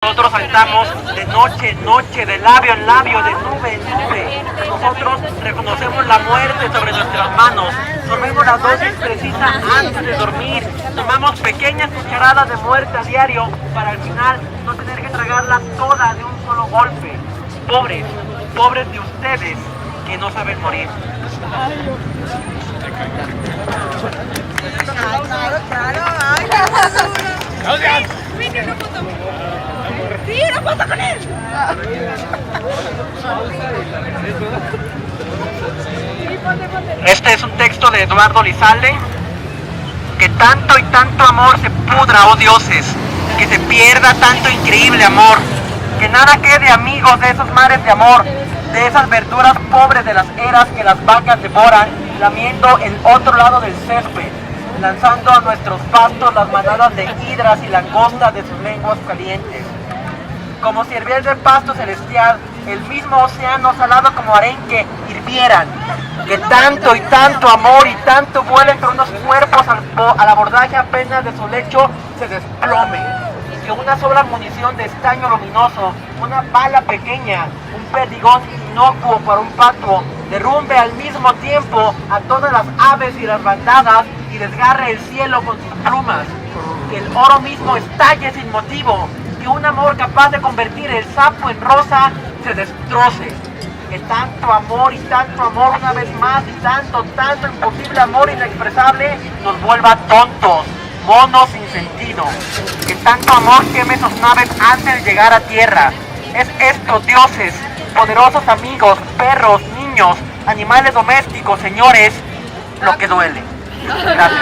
Nosotros saltamos de noche en noche, de labio en labio, de nube en nube. Nosotros reconocemos la muerte sobre nuestras manos. Tomemos la dosis precisa antes de dormir. Tomamos pequeñas cucharadas de muerte a diario para al final no tener que tragarla toda de un solo golpe. Pobres, pobres de ustedes que no saben morir. ¡Sí, una foto con él! Este es un texto de Eduardo Lizalde. Que tanto y tanto amor se pudra, oh dioses, que se pierda tanto increíble amor, que nada quede, amigos, de esos mares de amor, de esas verduras pobres de las eras que las vacas devoran, lamiendo el otro lado del césped, lanzando a nuestros pastos las manadas de hidras y langostas de sus lenguas calientes. Como si hirviera el pasto celestial, el mismo océano salado como arenque hirvieran, que tanto y tanto amor y tanto vuelo entre unos cuerpos al abordaje apenas de su lecho se desplome, y que una sola munición de estaño luminoso, una bala pequeña, un perdigón inocuo para un pato, derrumbe al mismo tiempo a todas las aves y las bandadas y desgarre el cielo con sus plumas, que el oro mismo estalle sin motivo, que un amor capaz de convertir el sapo en rosa se destroce, que tanto amor y tanto amor una vez más y tanto imposible amor inexpresable nos vuelva tontos, monos sin sentido, que tanto amor queme sus naves antes de llegar a tierra. Es esto, dioses, poderosos amigos, perros, niños, animales domésticos, señores, lo que duele. Gracias.